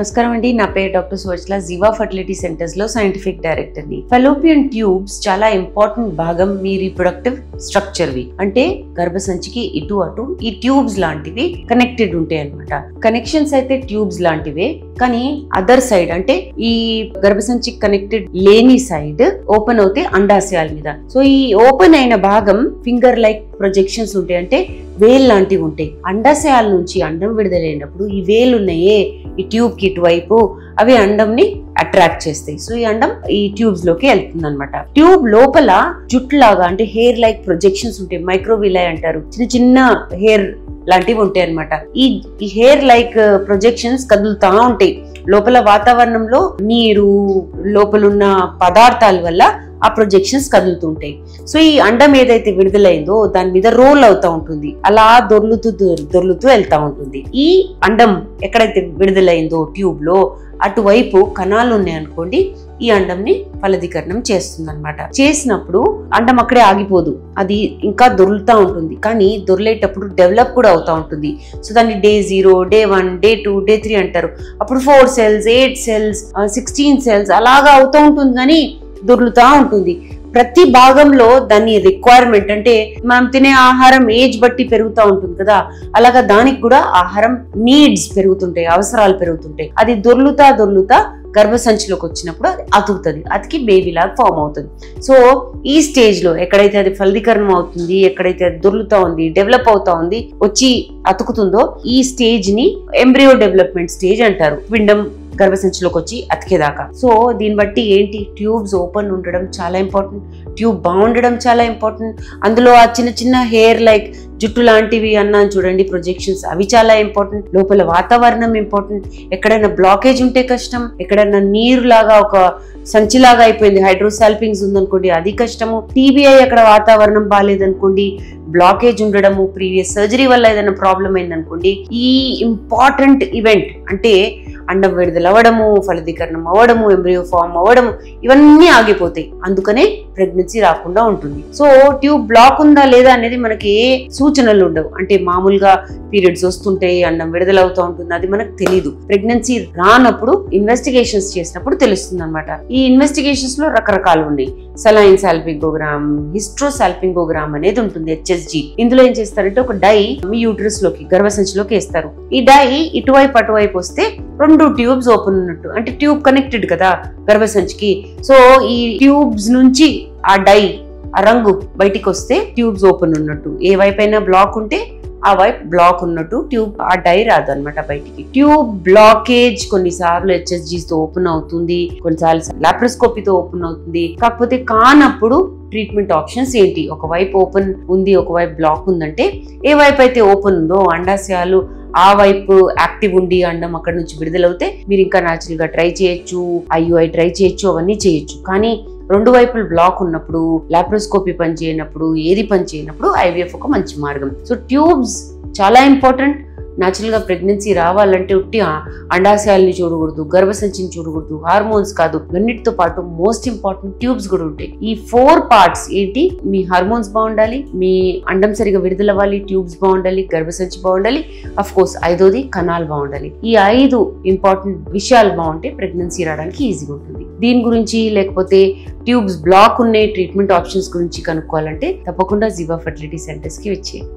నమస్కారం అండి. నా పేరు డాక్టర్ సువజ్ల, జీవా ఫర్టిలిటీ సెంటర్స్ లో సైంటిఫిక్ డైరెక్టర్ ని. ఫెలోపియన్ ట్యూబ్స్ చాలా ఇంపార్టెంట్ భాగం మీ రీప్రొడక్టివ్ స్ట్రక్చర్ వి. అంటే గర్భసంచికి ఇటు అటు ఈ ట్యూబ్స్ లాంటివి కనెక్టెడ్ ఉంటాయి అన్నమాట. కనెక్షన్స్ అయితే ట్యూబ్స్ లాంటివే, కానీ అదర్ సైడ్ అంటే ఈ గర్భసంచికి కనెక్టెడ్ లేని సైడ్ ఓపెన్ అవుతే అండాశయాల మీద. సో ఈ ఓపెన్ అయిన భాగం ఫింగర్ లైక్ ప్రొజెక్షన్స్ ఉంటాయి, అంటే వేల్ లాంటివి ఉంటాయి. అండాశయాల నుంచి అండం విడుదలైనప్పుడు ఈ వేలు ఉన్నాయే ఈ ట్యూబ్ కి ఇటువైపు, అవి అండంని అట్రాక్ట్ చేస్తాయి. సో ఈ అండం ఈ ట్యూబ్స్ లోకి వెళ్తుంది అనమాట. ట్యూబ్ లోపల జుట్టు లాగా అంటే హెయిర్ లైక్ ప్రొజెక్షన్స్ ఉంటాయి, మైక్రోవిలై అంటారు. చిన్న చిన్న హెయిర్ లాంటివి ఉంటాయి అనమాట. ఈ హెయిర్ లైక్ ప్రొజెక్షన్స్ కదులుతా ఉంటాయి. లోపల వాతావరణంలో నీరు, లోపలున్న పదార్థాల వల్ల ఆ ప్రొజెక్షన్స్ కదులుతుంటాయి. సో ఈ అండం ఏదైతే విడుదలైందో దాని మీద రోల్ అవుతా ఉంటుంది, అలా దొర్లుతూ వెళ్తా ఉంటుంది. ఈ అండం ఎక్కడైతే విడుదలైందో ట్యూబ్ లో అటువైపు కణాలు ఉన్నాయనుకోండి, ఈ అండంని ఫలదీకరణం చేస్తుంది అనమాట. చేసినప్పుడు అండం అక్కడే ఆగిపోదు, అది ఇంకా దొర్లుతా ఉంటుంది. కానీ దొర్లేటప్పుడు డెవలప్ కూడా అవుతా ఉంటుంది. సో దాన్ని డే 0, డే 1, డే 2, డే 3 అంటారు. అప్పుడు 4 cells, 8 cells, 16 cells అలాగా అవుతూ ఉంటుంది, కానీ దొర్లుతా ఉంటుంది. ప్రతి భాగంలో దాని రిక్వైర్మెంట్ అంటే మనం తినే ఆహారం ఏజ్ బట్టి పెరుగుతూ ఉంటుంది కదా, అలాగా దానికి కూడా ఆహారం నీడ్స్ పెరుగుతుంటాయి, అవసరాలు పెరుగుతుంటాయి. అది దొర్లుతా గర్భసంచిలోకి వచ్చినప్పుడు అది అతుకుతుంది, అతికి బేబీ లాగా ఫామ్ అవుతుంది. సో ఈ స్టేజ్ లో ఎక్కడైతే అది ఫలదీకరణం అవుతుంది, ఎక్కడైతే అది దొర్లుతా ఉంది, డెవలప్ అవుతా ఉంది, వచ్చి అతుకుతుందో ఈ స్టేజ్ ని ఎంబ్రియో డెవలప్మెంట్ స్టేజ్ అంటారు. పిండం గర్భసంచిలోకి వచ్చి అతికేదాకా. సో దీన్ని బట్టి ఏంటి, ట్యూబ్స్ ఓపెన్ ఉండడం చాలా ఇంపార్టెంట్, ట్యూబ్ బాగుండడం చాలా ఇంపార్టెంట్. అందులో ఆ చిన్న చిన్న హెయిర్ లైక్ జుట్టు లాంటివి అన్నాను చూడండి, ప్రొజెక్షన్స్, అవి చాలా ఇంపార్టెంట్. లోపల వాతావరణం ఇంపార్టెంట్. ఎక్కడైనా బ్లాకేజ్ ఉంటే కష్టం, ఎక్కడైనా నీరు లాగా ఒక సంచిలాగా అయిపోయింది, హైడ్రోసాల్పింగ్స్ ఉందనుకోండి, అది కష్టము. టీబీఐ అక్కడ వాతావరణం బాగాలేదనుకోండి, బ్లాకేజ్ ఉండడము, ప్రీవియస్ సర్జరీ వల్ల ఏదైనా ప్రాబ్లం అయిందనుకోండి, ఈ ఇంపార్టెంట్ ఈవెంట్ అంటే అండం విడుదలవ్వడము, ఫలదీకరణం అవ్వడము, ఎంబ్రియో ఫామ్ అవ్వడము, ఇవన్నీ ఆగిపోతాయి. అందుకనే ప్రెగ్నెన్సీ రాకుండా ఉంటుంది. సో ట్యూబ్ బ్లాక్ ఉందా లేదా అనేది మనకి ఏ సూచనలు ఉండవు. అంటే మామూలుగా పీరియడ్స్ వస్తుంటాయి, అండం విడుదలవుతూ ఉంటుంది, అది మనకు తెలీదు. ప్రెగ్నెన్సీ రానప్పుడు ఇన్వెస్టిగేషన్స్ చేసినప్పుడు తెలుస్తుంది అనమాట. ఈ ఇన్వెస్టిగేషన్స్ లో రకరకాలు ఉన్నాయి. సలైన్ సాల్పింగోగ్రామ్, హిస్ట్రోసాల్పింగోగ్రామ్ అనేది ఉంటుంది, HSG. ఇందులో ఏం చేస్తారంటే ఒక డై మీ యూట్రస్ లోకి, గర్భసంచిలోకి వేస్తారు. ఈ డై ఇటువైపు అటువైపు వస్తే 2 ట్యూబ్స్ ఓపెన్ ఉన్నట్టు, అంటే ట్యూబ్ కనెక్టెడ్ కదా గర్భసంచికి. సో ఈ ట్యూబ్స్ నుంచి ఆ డై, ఆ రంగు బయటికి వస్తే ట్యూబ్స్ ఓపెన్ ఉన్నట్టు. ఏ వైపైనా బ్లాక్ ఉంటే ఆ వైపు బ్లాక్ ఉన్నట్టు, ట్యూబ్ ఆ డై రాదు అనమాట బయటికి. ట్యూబ్ బ్లాకేజ్ కొన్నిసార్లు HSGs తో ఓపెన్ అవుతుంది, కొన్నిసార్లు లాప్రోస్కోపీతో ఓపెన్ అవుతుంది. కాకపోతే కానప్పుడు ట్రీట్మెంట్ ఆప్షన్స్ ఏంటి, ఒకవైపు ఓపెన్ ఉంది, ఒకవైపు బ్లాక్ ఉందంటే ఏ వైపు అయితే ఓపెన్ ఉందో అండాశయాలు ఆ వైపు యాక్టివ్ ఉండి అండం అక్కడ నుంచి విడుదలవుతే మీరు ఇంకా న్యాచురల్ గా ట్రై చేయొచ్చు, IUI ట్రై చేయొచ్చు, అవన్నీ చేయొచ్చు. కానీ 2 వైపులు బ్లాక్ ఉన్నప్పుడు, లాప్రోస్కోపీ పని చేయనప్పుడు, ఏది పని చేయనప్పుడు IVF ఒక మంచి మార్గం. సో ట్యూబ్స్ చాలా ఇంపార్టెంట్. న్యాచురల్ గా ప్రెగ్నెన్సీ రావాలంటే ఉట్టి అండాశయాల్ని చూడకూడదు, గర్భసంచిని చూడకూడదు, హార్మోన్స్ కాదు, ఇవన్నిటితో పాటు మోస్ట్ ఇంపార్టెంట్ ట్యూబ్స్ కూడా ఉంటాయి. ఈ 4 పార్ట్స్ ఏంటి, మీ హార్మోన్స్ బాగుండాలి, మీ అండం సరిగా విడుదలవ్వాలి, ట్యూబ్స్ బాగుండాలి, గర్భసంచి బాగుండాలి, అఫ్ కోర్స్ 5వది కణాలు బాగుండాలి. ఈ 5 ఇంపార్టెంట్ విషయాలు బాగుంటే ప్రెగ్నెన్సీ రావడానికి ఈజీగా ఉంటుంది. దీని గురించి లేకపోతే ట్యూబ్స్ బ్లాక్ ఉన్నాయి ట్రీట్మెంట్ ఆప్షన్స్ గురించి కనుక్కోవాలంటే తప్పకుండా జీవా ఫర్టిలిటీ సెంటర్స్ కి వచ్చేయండి.